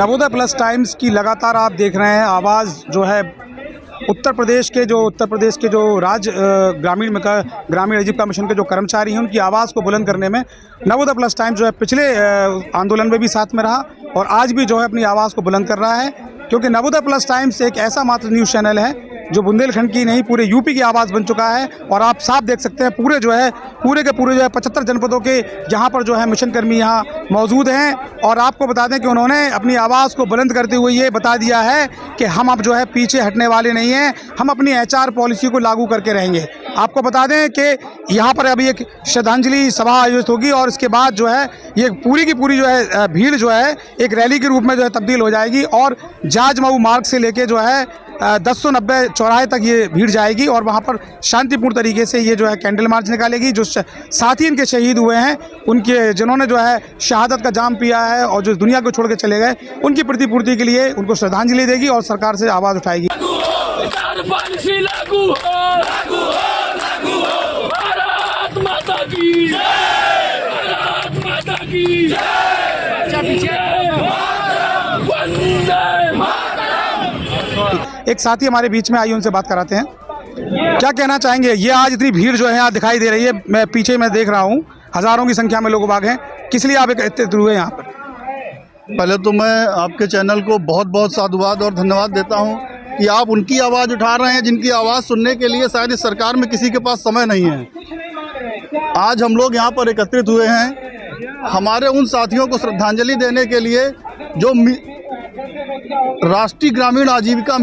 Navodaya plus times की लगातार आप देख रहे हैं आवाज़ जो है उत्तर प्रदेश के जो राज्य ग्रामीण आजीविका मिशन के जो कर्मचारी हैं उनकी आवाज़ को बुलंद करने में नवोदय प्लस टाइम्स जो है पिछले आंदोलन में भी साथ में रहा और आज भी जो है अपनी आवाज़ को बुलंद कर रहा है, क्योंकि नवोदय प्लस टाइम्स एक ऐसा मात्र न्यूज़ चैनल है जो बुंदेलखंड की नहीं पूरे यूपी की आवाज़ बन चुका है। और आप साफ देख सकते हैं पूरे के पूरे 75 जनपदों के जहां पर जो है मिशन कर्मी यहां मौजूद हैं। और आपको बता दें कि उन्होंने अपनी आवाज़ को बुलंद करते हुए ये बता दिया है कि हम अब जो है पीछे हटने वाले नहीं हैं, हम अपनी HR पॉलिसी को लागू करके रहेंगे। आपको बता दें कि यहाँ पर अभी एक श्रद्धांजलि सभा आयोजित होगी और इसके बाद जो है ये पूरी की पूरी जो है भीड़ जो है एक रैली के रूप में जो है तब्दील हो जाएगी और जाजमऊ मार्ग से लेके जो है 1090 चौराहे तक ये भीड़ जाएगी और वहाँ पर शांतिपूर्ण तरीके से ये जो है कैंडल मार्च निकालेगी। जो साथी इनके शहीद हुए हैं, उनके जिन्होंने जो है शहादत का जाम पिया है और जो दुनिया को छोड़ के चले गए, उनकी प्रतिपूर्ति के लिए उनको श्रद्धांजलि देगी और सरकार से आवाज़ उठाएगी। एक साथी हमारे बीच में आइए, उनसे बात कराते हैं। क्या कहना चाहेंगे, ये आज इतनी भीड़ जो है यहाँ दिखाई दे रही है, मैं पीछे में देख रहा हूँ हज़ारों की संख्या में लोग बाग हैं, किस लिए आप एकत्रित हुए यहाँ पर? पहले तो मैं आपके चैनल को बहुत बहुत साधुवाद और धन्यवाद देता हूँ कि आप उनकी आवाज़ उठा रहे हैं जिनकी आवाज़ सुनने के लिए शायद इस सरकार में किसी के पास समय नहीं है। आज हम लोग यहाँ पर एकत्रित हुए हैं हमारे उन साथियों को श्रद्धांजलि देने के लिए जो राष्ट्रीय ग्रामीण आजीविका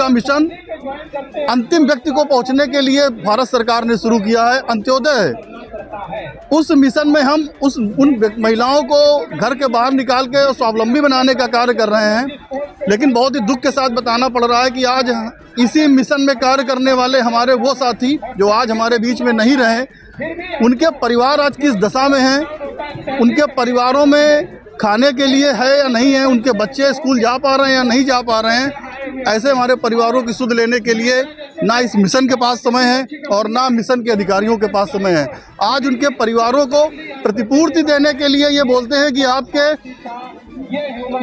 मिशन अंतिम व्यक्ति को पहुंचने के लिए भारत सरकार ने शुरू किया है, अंत्योदय। उस मिशन में हम उन महिलाओं को घर के बाहर निकाल के स्वावलंबी बनाने का कार्य कर रहे हैं। लेकिन बहुत ही दुख के साथ बताना पड़ रहा है कि आज इसी मिशन में कार्य करने वाले हमारे वो साथी जो आज हमारे बीच में नहीं रहे, उनके परिवार आज किस दशा में हैं, उनके परिवारों में खाने के लिए है या नहीं है, उनके बच्चे स्कूल जा पा रहे हैं या नहीं जा पा रहे हैं, ऐसे हमारे परिवारों की सुध लेने के लिए ना इस मिशन के पास समय है और ना मिशन के अधिकारियों के पास समय है। आज उनके परिवारों को प्रतिपूर्ति देने के लिए ये बोलते हैं कि आपके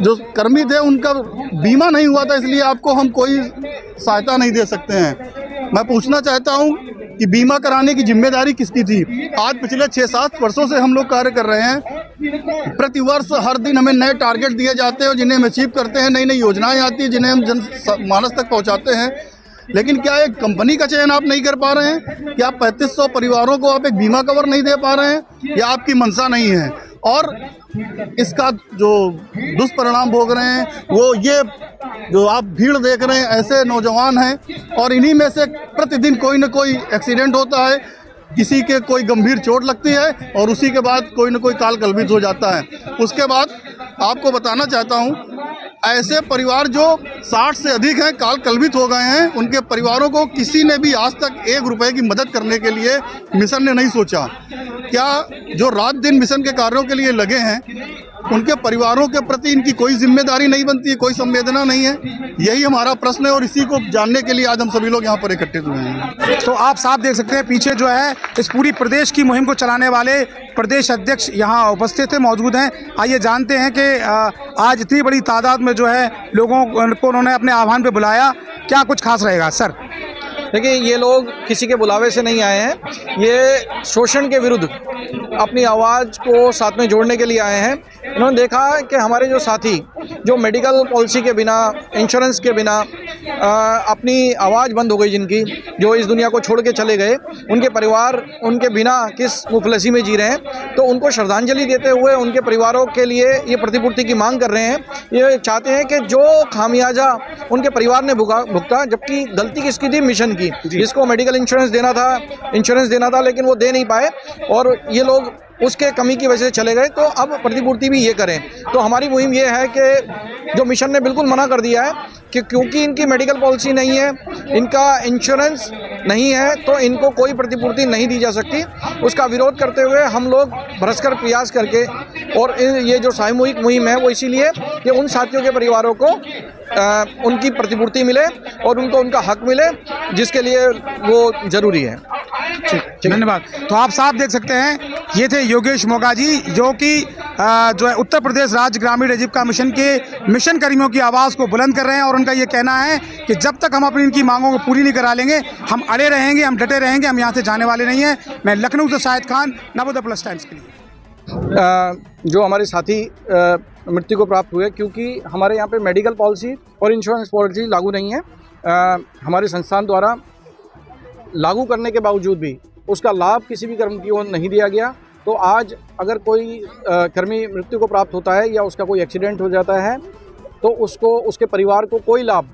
जो कर्मी थे उनका बीमा नहीं हुआ था, इसलिए आपको हम कोई सहायता नहीं दे सकते हैं। मैं पूछना चाहता हूँ कि बीमा कराने की जिम्मेदारी किसकी थी? आज पिछले 6-7 वर्षों से हम लोग कार्य कर रहे हैं। प्रति वर्ष हर दिन हमें नए टारगेट दिए जाते हैं जिन्हें हम अचीव करते हैं, नई नई योजनाएं आती हैं जिन्हें हम जन मानस तक पहुंचाते हैं। लेकिन क्या एक कंपनी का चयन आप नहीं कर पा रहे हैं? क्या 3500 परिवारों को आप एक बीमा कवर नहीं दे पा रहे हैं? या आपकी मंशा नहीं है? और इसका जो दुष्परिणाम भोग रहे हैं वो ये जो आप भीड़ देख रहे हैं, ऐसे नौजवान हैं और इन्हीं में से प्रतिदिन कोई न कोई एक्सीडेंट होता है, किसी के कोई गंभीर चोट लगती है और उसी के बाद कोई न कोई काल कलवित हो जाता है। उसके बाद आपको बताना चाहता हूँ, ऐसे परिवार जो 60 से अधिक हैं काल कलवित हो गए हैं, उनके परिवारों को किसी ने भी आज तक 1 रुपए की मदद करने के लिए मिशन ने नहीं सोचा। क्या जो रात दिन मिशन के कार्यों के लिए लगे हैं उनके परिवारों के प्रति इनकी कोई जिम्मेदारी नहीं बनती है, कोई संवेदना नहीं है? यही हमारा प्रश्न है और इसी को जानने के लिए आज हम सभी लोग यहाँ पर एकत्रित हुए हैं। तो आप साफ देख सकते हैं पीछे जो है इस पूरी प्रदेश की मुहिम को चलाने वाले प्रदेश अध्यक्ष यहाँ उपस्थित हैं, मौजूद हैं। आइए जानते हैं कि आज इतनी बड़ी तादाद में जो है लोगों को उन्होंने अपने आह्वान पे बुलाया, क्या कुछ खास रहेगा सर? देखिए, ये लोग किसी के बुलावे से नहीं आए हैं, ये शोषण के विरुद्ध अपनी आवाज़ को साथ में जोड़ने के लिए आए हैं। इन्होंने देखा कि हमारे जो साथी जो मेडिकल पॉलिसी के बिना, इंश्योरेंस के बिना अपनी आवाज़ बंद हो गई, जिनकी जो इस दुनिया को छोड़ के चले गए, उनके परिवार उनके बिना किस मुफलसी में जी रहे हैं, तो उनको श्रद्धांजलि देते हुए उनके परिवारों के लिए ये प्रतिपूर्ति की मांग कर रहे हैं। ये चाहते हैं कि जो खामियाजा उनके परिवार ने भुगता, जबकि गलती किसकी थी? मिशन की, जिसको मेडिकल इंश्योरेंस देना था लेकिन वो दे नहीं पाए और ये लोग उसके कमी की वजह से चले गए, तो अब प्रतिपूर्ति भी ये करें। तो हमारी मुहिम ये है कि जो मिशन ने बिल्कुल मना कर दिया है कि क्योंकि इनकी मेडिकल पॉलिसी नहीं है, इनका इंश्योरेंस नहीं है, तो इनको कोई प्रतिपूर्ति नहीं दी जा सकती। उसका विरोध करते हुए हम लोग भरसकर प्रयास करके और ये जो सामूहिक मुहिम है वो इसीलिए कि उन साथियों के परिवारों को उनकी प्रतिपूर्ति मिले और उनको उनका हक मिले, जिसके लिए वो ज़रूरी है। धन्यवाद। तो आप साफ देख सकते हैं, ये थे योगेश मोगा जी, जो कि जो है उत्तर प्रदेश राज्य ग्रामीण आजीविका मिशन के मिशन कर्मियों की आवाज़ को बुलंद कर रहे हैं और उनका ये कहना है कि जब तक हम अपनी इनकी मांगों को पूरी नहीं करा लेंगे, हम अड़े रहेंगे, हम डटे रहेंगे, हम यहाँ से जाने वाले नहीं हैं। मैं लखनऊ से शाहिद खान, नवोदय प्लस टाइम्स के लिए। जो हमारे साथी मृत्यु को प्राप्त हुए, क्योंकि हमारे यहाँ पे मेडिकल पॉलिसी और इंश्योरेंस पॉलिसी लागू नहीं है। हमारे संस्थान द्वारा लागू करने के बावजूद भी उसका लाभ किसी भी कर्मी को नहीं दिया गया। तो आज अगर कोई कर्मी मृत्यु को प्राप्त होता है या उसका कोई एक्सीडेंट हो जाता है तो उसको, उसके परिवार को कोई लाभ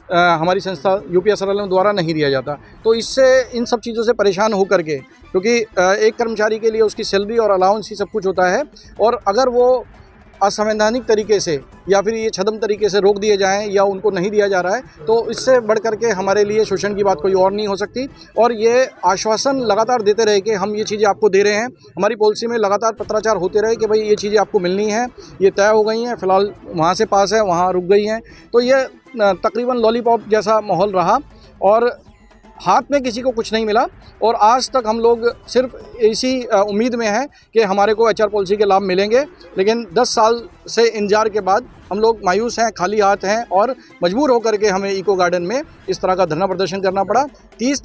हमारी संस्था UPSRL द्वारा नहीं दिया जाता। तो इससे, इन सब चीज़ों से परेशान होकर के, क्योंकि एक कर्मचारी के लिए उसकी सैलरी और अलाउंस ही सब कुछ होता है, और अगर वो असंवैधानिक तरीके से या फिर ये छद्म तरीके से रोक दिए जाएं या उनको नहीं दिया जा रहा है, तो इससे बढ़ कर के हमारे लिए शोषण की बात कोई और नहीं हो सकती। और ये आश्वासन लगातार देते रहे कि हम ये चीज़ें आपको दे रहे हैं, हमारी पॉलिसी में लगातार पत्राचार होते रहे कि भाई ये चीज़ें आपको मिलनी है, ये तय हो गई हैं, फ़िलहाल वहाँ से पास है, वहाँ रुक गई हैं। तो ये तकरीबन लॉलीपॉप जैसा माहौल रहा और हाथ में किसी को कुछ नहीं मिला। और आज तक हम लोग सिर्फ इसी उम्मीद में हैं कि हमारे को HR पॉलिसी के लाभ मिलेंगे, लेकिन 10 साल से इंतजार के बाद हम लोग मायूस हैं, खाली हाथ हैं और मजबूर होकर के हमें इको गार्डन में इस तरह का धरना प्रदर्शन करना पड़ा। 30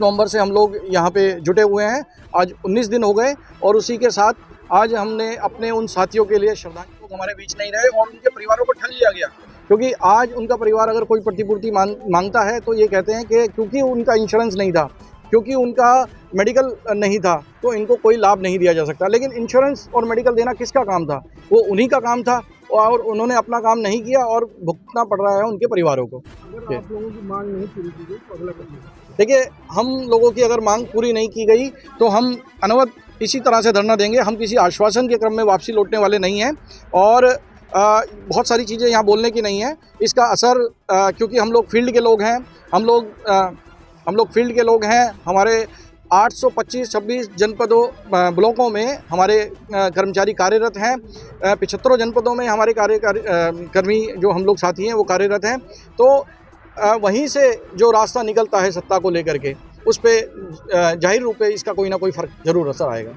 नवंबर से हम लोग यहाँ पे जुटे हुए हैं। आज 19 दिन हो गए और उसी के साथ आज हमने अपने उन साथियों के लिए श्रद्धांजलि लोग हमारे बीच नहीं रहे और उनके परिवारों को ठल लिया गया, क्योंकि आज उनका परिवार अगर कोई प्रतिपूर्ति मांगता है तो ये कहते हैं कि क्योंकि उनका इंश्योरेंस नहीं था, क्योंकि उनका मेडिकल नहीं था, तो इनको कोई लाभ नहीं दिया जा सकता। लेकिन इंश्योरेंस और मेडिकल देना किसका काम था? वो उन्हीं का काम था और उन्होंने अपना काम नहीं किया और भुगतना पड़ रहा है उनके परिवारों को। आप लोगों की मांग नहीं पूरी की गई तो अगला कदम? देखिए, हम लोगों की अगर मांग पूरी नहीं की गई तो हम अनवरत इसी तरह से धरना देंगे। हम किसी आश्वासन के क्रम में वापसी लौटने वाले नहीं हैं और बहुत सारी चीज़ें यहाँ बोलने की नहीं है। इसका असर, क्योंकि हम लोग फील्ड के लोग हैं, हम लोग फील्ड के लोग हैं। हमारे 825-26 जनपदों ब्लॉकों में हमारे कर्मचारी कार्यरत हैं। 75 जनपदों में हमारे कर्मी जो हम लोग साथी हैं वो कार्यरत हैं। तो वहीं से जो रास्ता निकलता है सत्ता को लेकर के, उस पर जाहिर रूप से इसका कोई ना कोई फ़र्क ज़रूर असर आएगा।